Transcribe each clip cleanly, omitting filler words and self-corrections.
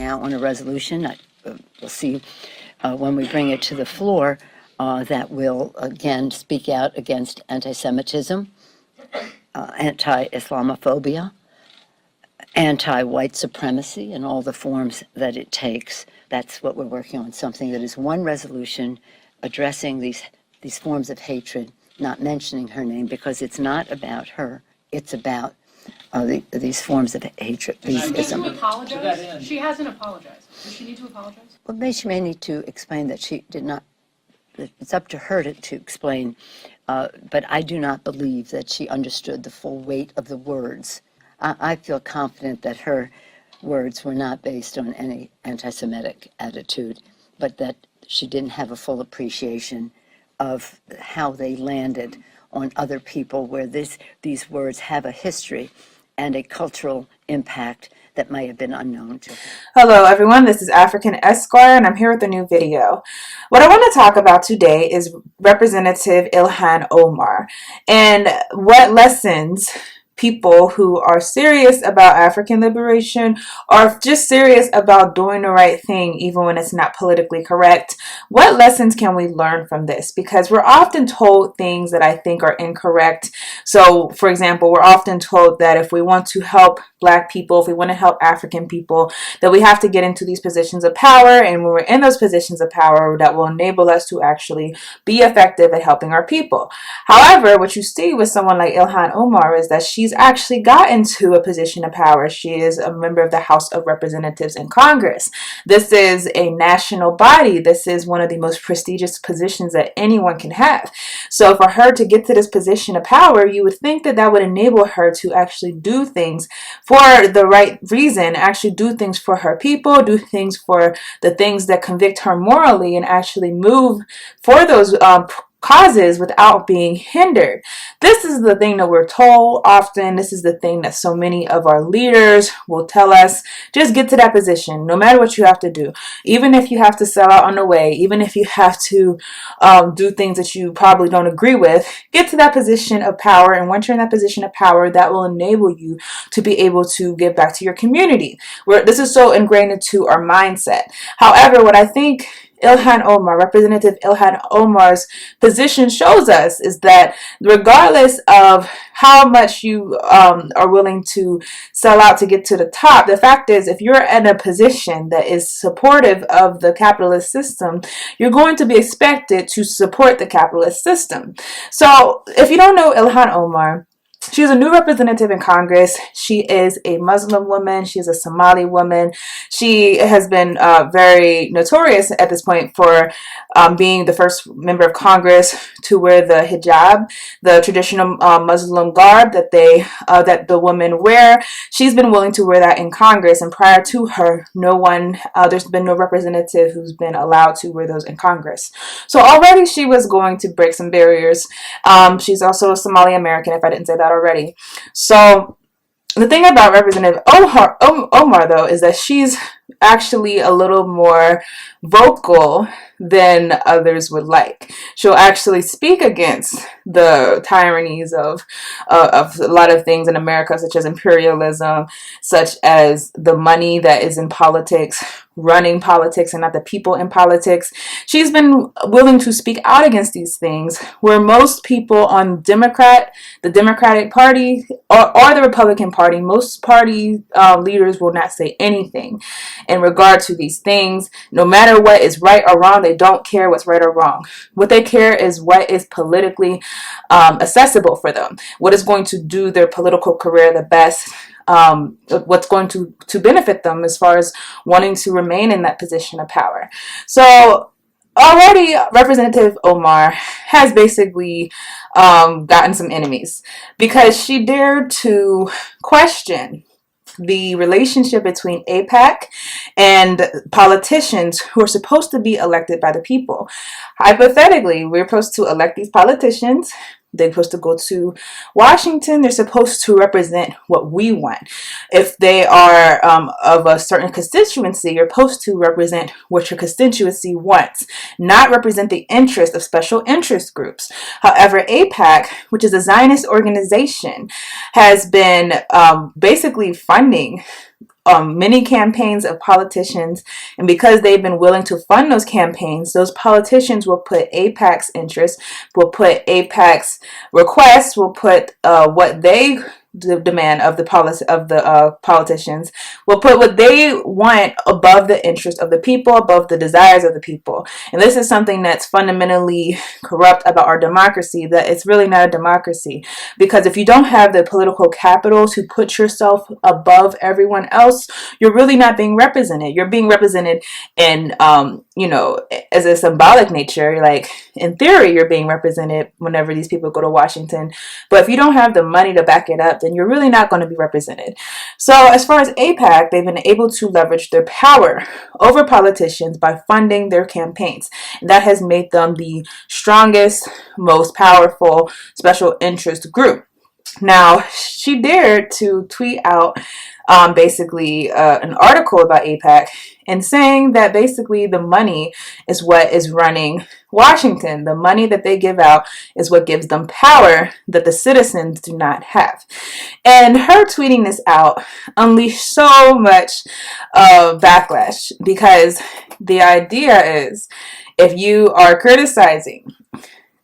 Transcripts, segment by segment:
now on a resolution. We'll see when we bring it to the floor that will, again, speak out against anti-Semitism, anti-Islamophobia, anti-white supremacy in all the forms that it takes. That's what we're working on, something that is one resolution addressing these forms of hatred, not mentioning her name, because it's not about her. It's about these forms of hatred. Does she need to apologize? She hasn't apologized. Does she need to apologize? Well, she may need to explain that she did not. It's up to her to explain, but I do not believe that she understood the full weight of the words. I feel confident that her words were not based on any anti-Semitic attitude, but that she didn't have a full appreciation of how they landed on other people, where these words have a history and a cultural impact that may have been unknown to her. Hello everyone, this is African Esquire and I'm here with a new video. What I want to talk about today is Representative Ilhan Omar and what lessons people who are serious about African liberation or just serious about doing the right thing even when it's not politically correct. What lessons can we learn from this? Because we're often told things that I think are incorrect. So for example, we're often told that if we want to help Black people, if we want to help African people, that we have to get into these positions of power, and when we're in those positions of power, that will enable us to actually be effective at helping our people. However, what you see with someone like Ilhan Omar is that she's actually gotten to a position of power. She is a member of the House of Representatives in Congress. This is a national body. This is one of the most prestigious positions that anyone can have. So for her to get to this position of power, you would think that that would enable her to actually do things for the right reason, actually do things for her people, do things for the things that convict her morally, and actually move for those causes without being hindered. This is the thing that we're told often. This is the thing that so many of our leaders will tell us. Just get to that position, no matter what you have to do. Even if you have to sell out on the way, even if you have to do things that you probably don't agree with, get to that position of power. And once you're in that position of power, that will enable you to be able to give back to your community. This is so ingrained into our mindset. However, what I think Ilhan Omar, Representative Ilhan Omar's position shows us is that regardless of how much you are willing to sell out to get to the top, the fact is if you're in a position that is supportive of the capitalist system, you're going to be expected to support the capitalist system. So if you don't know Ilhan Omar, she's a new representative in Congress. She is a Muslim woman. She's a Somali woman. She has been very notorious at this point for being the first member of Congress to wear the hijab, the traditional Muslim garb that the women wear. She's been willing to wear that in Congress, and prior to her, there's been no representative who's been allowed to wear those in Congress. So already she was going to break some barriers. She's also a Somali American, if I didn't say that already. So the thing about Representative Omar, though, is that she's actually a little more vocal than others would like. She'll actually speak against the tyrannies of a lot of things in America, such as imperialism, such as the money that is in politics, running politics and not the people in politics. She's been willing to speak out against these things, where most people on the Democratic Party or the Republican Party, most party leaders will not say anything in regard to these things. No matter what is right or wrong, they don't care what's right or wrong. What they care is what is politically accessible for them, what is going to do their political career the best, what's going to benefit them as far as wanting to remain in that position of power. So already Representative Omar has basically gotten some enemies because she dared to question the relationship between AIPAC and politicians who are supposed to be elected by the people. Hypothetically, we're supposed to elect these politicians. They're supposed to go to Washington. They're supposed to represent what we want. If they are of a certain constituency, you're supposed to represent what your constituency wants, not represent the interest of special interest groups. However, AIPAC, which is a Zionist organization, has been basically funding many campaigns of politicians, and because they've been willing to fund those campaigns, those politicians will put AIPAC's interests, will put AIPAC's requests, will put what they demand of the policy of the politicians, will put what they want above the interest of the people, above the desires of the people. And this is something that's fundamentally corrupt about our democracy, that it's really not a democracy. Because if you don't have the political capital to put yourself above everyone else, you're really not being represented. You're being represented in as a symbolic nature. Like, in theory, you're being represented whenever these people go to Washington. But if you don't have the money to back it up, then you're really not going to be represented. So as far as AIPAC, they've been able to leverage their power over politicians by funding their campaigns. And that has made them the strongest, most powerful special interest group. Now, she dared to tweet out basically an article about AIPAC and saying that basically the money is what is running Washington. The money that they give out is what gives them power that the citizens do not have. And her tweeting this out unleashed so much backlash, because the idea is, if you are criticizing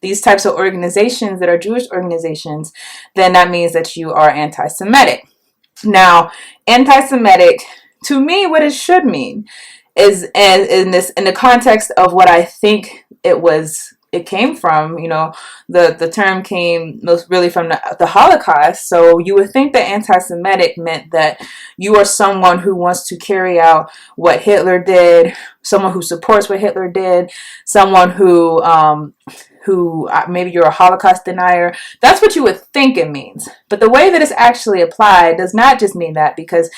these types of organizations that are Jewish organizations, then that means that you are anti-Semitic. Now, anti-Semitic, to me, what it should mean is, in the context of what I think it came from, the term came most really from the Holocaust. So you would think that anti-Semitic meant that you are someone who wants to carry out what Hitler did, someone who supports what Hitler did, someone who maybe you're a Holocaust denier. That's what you would think it means. But the way that it's actually applied does not just mean that, because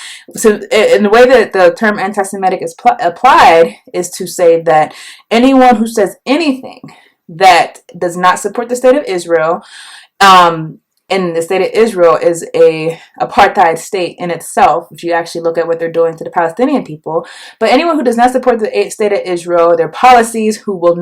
in the way that the term anti-Semitic is applied is to say that anyone who says anything that does not support the state of Israel, and the state of Israel is a apartheid state in itself, if you actually look at what they're doing to the Palestinian people. But anyone who does not support the state of Israel, their policies, who will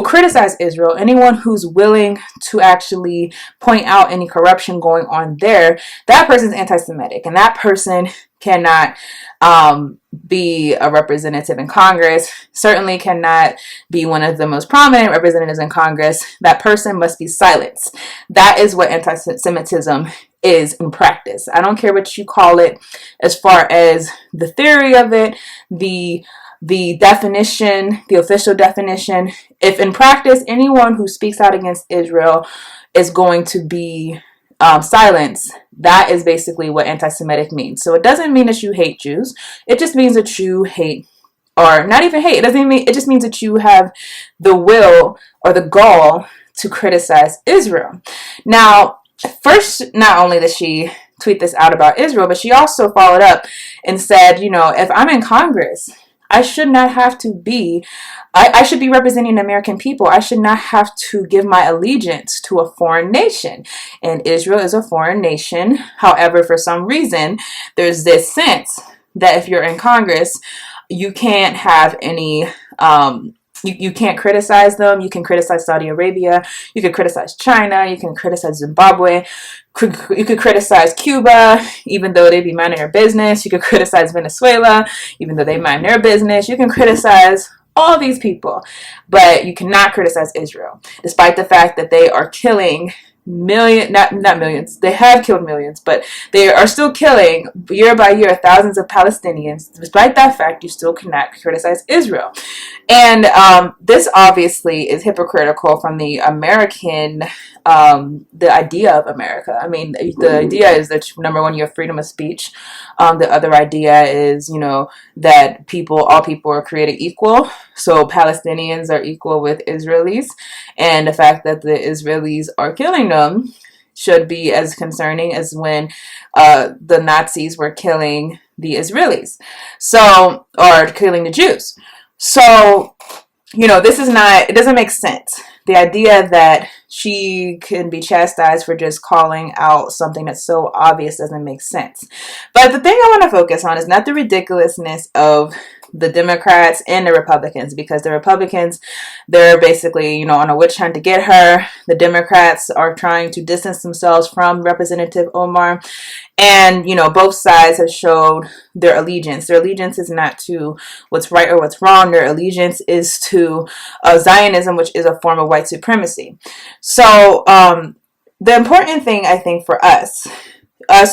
criticize Israel, anyone who's willing to actually point out any corruption going on there, that person's anti-Semitic, and that person cannot be a representative in Congress, certainly cannot be one of the most prominent representatives in Congress. That person must be silenced. That is what anti-Semitism is in practice. I don't care what you call it as far as the theory of it, the definition, the official definition. If in practice anyone who speaks out against Israel is going to be silence, that is basically what anti-Semitic means. So it doesn't mean that you hate Jews. It just means that you hate, or not even hate. It just means that you have the will or the gall to criticize Israel. Now, first, not only did she tweet this out about Israel, but she also followed up and said, if I'm in Congress, I should not have to be, I should be representing the American people. I should not have to give my allegiance to a foreign nation. And Israel is a foreign nation. However, for some reason, there's this sense that if you're in Congress, you can't have any, you can't criticize them. You can criticize Saudi Arabia. You can criticize China. You can criticize Zimbabwe. You could criticize Cuba, even though they be minding their business. You could criticize Venezuela, even though they mind their business. You can criticize all these people, but you cannot criticize Israel, despite the fact that they are killing not millions. They have killed millions, but they are still killing year by year thousands of Palestinians. Despite that fact, you still cannot criticize Israel. And this obviously is hypocritical from the American, the idea of America. I mean, the idea is that, number one, you have freedom of speech. The other idea is, that all people are created equal. So Palestinians are equal with Israelis. And the fact that the Israelis are killing them should be as concerning as when the Nazis were killing the Israelis. Or killing the Jews. So, it doesn't make sense. The idea that she can be chastised for just calling out something that's so obvious doesn't make sense. But the thing I want to focus on is not the ridiculousness of the Democrats and the Republicans, because the Republicans, they're basically, on a witch hunt to get her. The Democrats are trying to distance themselves from Representative Omar. And, both sides have showed their allegiance. Their allegiance is not to what's right or what's wrong. Their allegiance is to Zionism, which is a form of white supremacy. So the important thing, I think, for us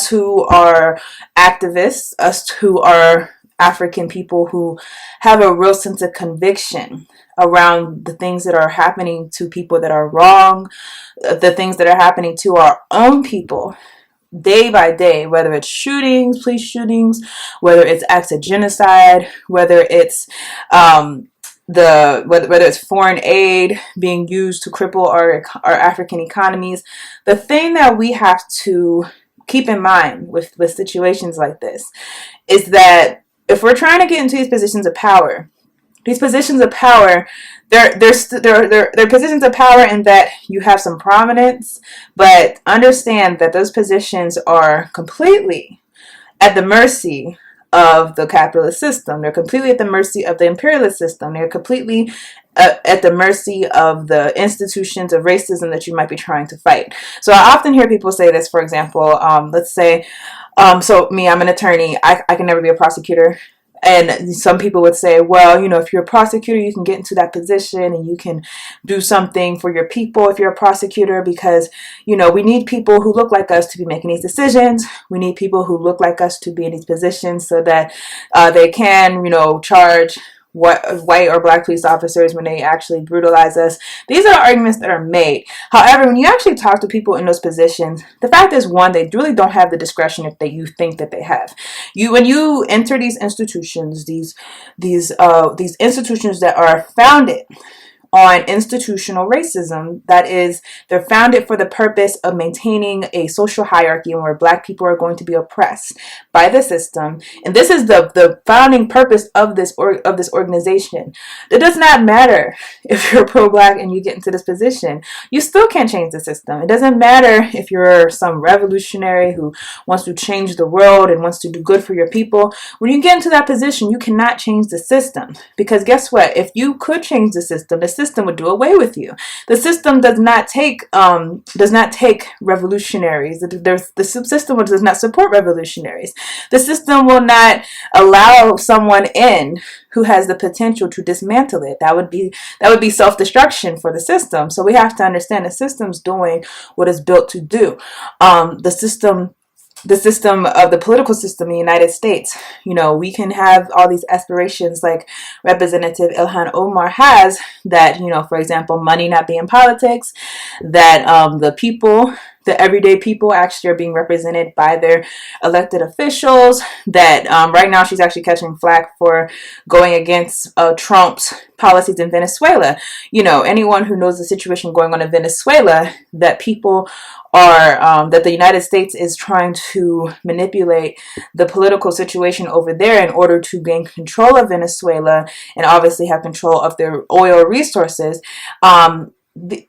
who are activists, us who are African people who have a real sense of conviction around the things that are happening to people that are wrong, the things that are happening to our own people day by day, whether it's shootings, police shootings, whether it's acts of genocide, whether it's whether it's foreign aid being used to cripple our African economies. The thing that we have to keep in mind with situations like this is that if we're trying to get into these positions of power, they're positions of power in that you have some prominence, but understand that those positions are completely at the mercy of the capitalist system. They're completely at the mercy of the imperialist system. They're completely at the mercy of the institutions of racism that you might be trying to fight. So I often hear people say this, for example, let's say, so me, I'm an attorney. I can never be a prosecutor. And some people would say, well, if you're a prosecutor, you can get into that position and you can do something for your people if you're a prosecutor, because, we need people who look like us to be making these decisions. We need people who look like us to be in these positions so that they can, charge white or black police officers when they actually brutalize us. These are arguments that are made. However, when you actually talk to people in those positions, the fact is, one, they really don't have the discretion that you think that they have. When you enter these institutions, these institutions that are founded on institutional racism, that is, they're founded for the purpose of maintaining a social hierarchy where black people are going to be oppressed by the system. And this is the founding purpose of this organization. It does not matter if you're pro-black and you get into this position. You still can't change the system. It doesn't matter if you're some revolutionary who wants to change the world and wants to do good for your people. When you get into that position, you cannot change the system, because guess what? If you could change the system would do away with you. The system does not take revolutionaries. The system does not support revolutionaries. The system will not allow someone in who has the potential to dismantle it. That would be self-destruction for the system. So we have to understand the system's doing what it's built to do. The system of the political system in the United States, we can have all these aspirations like Representative Ilhan Omar has, that, for example, money not be in politics, that the everyday people actually are being represented by their elected officials, that right now she's actually catching flack for going against Trump's policies in Venezuela. Anyone who knows the situation going on in Venezuela, that people are, that the United States is trying to manipulate the political situation over there in order to gain control of Venezuela and obviously have control of their oil resources.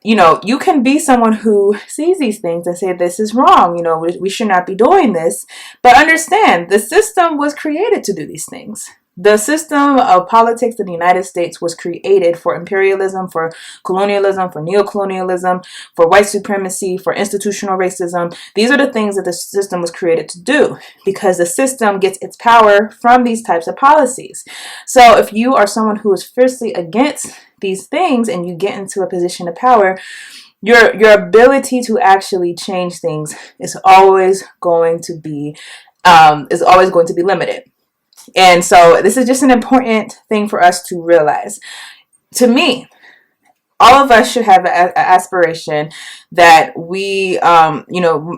You can be someone who sees these things and say, this is wrong, we should not be doing this. But understand, the system was created to do these things. The system of politics in the United States was created for imperialism, for colonialism, for neocolonialism, for white supremacy, for institutional racism. These are the things that the system was created to do, because the system gets its power from these types of policies. So if you are someone who is fiercely against these things and you get into a position of power, your ability to actually change things is always going to be limited. And so this is just an important thing for us to realize. To me, all of us should have an aspiration that we,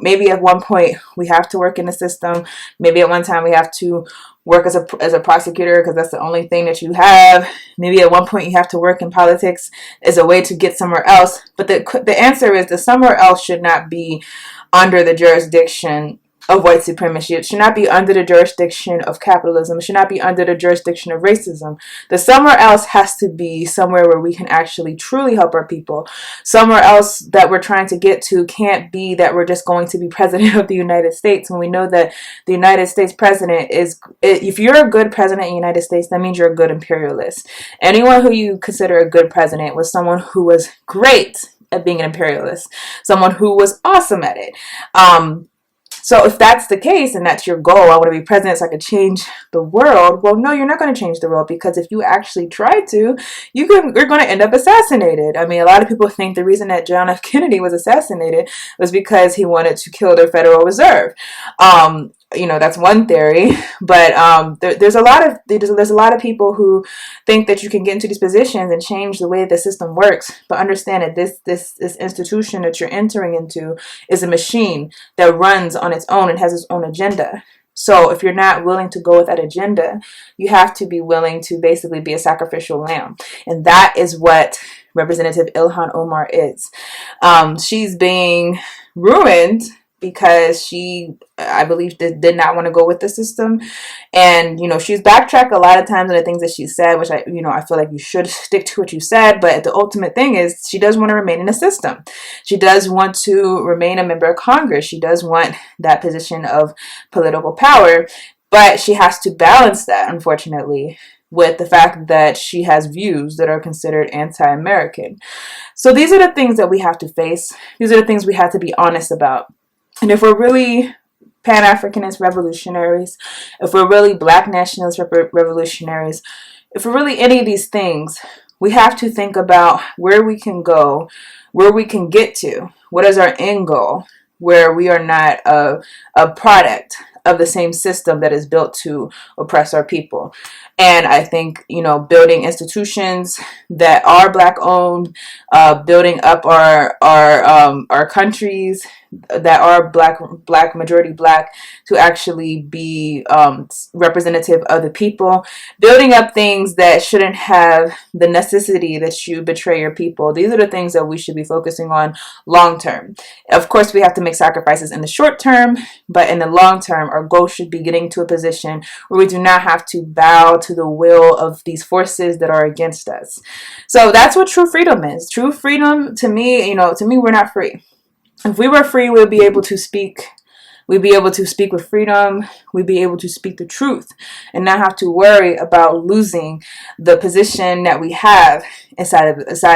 maybe at one point we have to work in the system. Maybe at one time we have to work as a prosecutor because that's the only thing that you have. Maybe at one point you have to work in politics as a way to get somewhere else. But the answer is that somewhere else should not be under the jurisdiction of white supremacy. It should not be under the jurisdiction of capitalism. It should not be under the jurisdiction of racism. The somewhere else has to be somewhere where we can actually truly help our people. Somewhere else that we're trying to get to can't be that we're just going to be president of the United States. When we know that the United States president is, if you're a good president in the United States, that means you're a good imperialist. Anyone who you consider a good president was someone who was great at being an imperialist, someone who was awesome at it. So if that's the case and that's your goal, I want to be president so I can change the world. Well, no, you're not going to change the world, because if you actually try to, you're going to end up assassinated. I mean, a lot of people think the reason that John F. Kennedy was assassinated was because he wanted to kill the Federal Reserve. You know, that's one theory, but there's a lot of people who think that you can get into these positions and change the way the system works. But understand that this institution that you're entering into is a machine that runs on its own and has its own agenda. So if you're not willing to go with that agenda, you have to be willing to basically be a sacrificial lamb, and that is what Representative Ilhan Omar is. She's being ruined because she, I believe, did not want to go with the system. And, you know, she's backtracked a lot of times on the things that she said, which I feel like you should stick to what you said. But the ultimate thing is she does want to remain in the system. She does want to remain a member of Congress. She does want that position of political power. But she has to balance that, unfortunately, with the fact that she has views that are considered anti-American. So these are the things that we have to face. These are the things we have to be honest about. And if we're really Pan-Africanist revolutionaries, if we're really Black nationalist revolutionaries, if we're really any of these things, we have to think about where we can go, where we can get to. What is our end goal? Where we are not a product of the same system that is built to oppress our people. And I think, building institutions that are Black owned, building up our countries that are black majority Black, to actually be representative of the people, building up things that shouldn't have the necessity that you betray your people. These are the things that we should be focusing on long term. Of course, we have to make sacrifices in the short term, but in the long term, our goal should be getting to a position where we do not have to bow to the will of these forces that are against us. So that's what true freedom is. True freedom, to me, we're not free. If we were free, we'd be able to speak. We'd be able to speak with freedom. We'd be able to speak the truth and not have to worry about losing the position that we have inside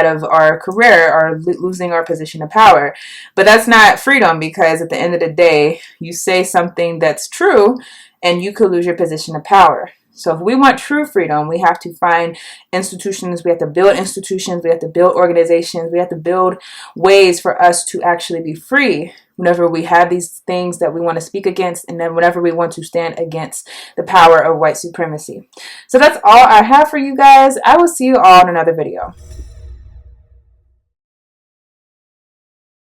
of our career, or losing our position of power. But that's not freedom, because at the end of the day, you say something that's true and you could lose your position of power. So if we want true freedom, we have to find institutions, we have to build institutions, we have to build organizations, we have to build ways for us to actually be free whenever we have these things that we want to speak against, and then whenever we want to stand against the power of white supremacy. So that's all I have for you guys. I will see you all in another video.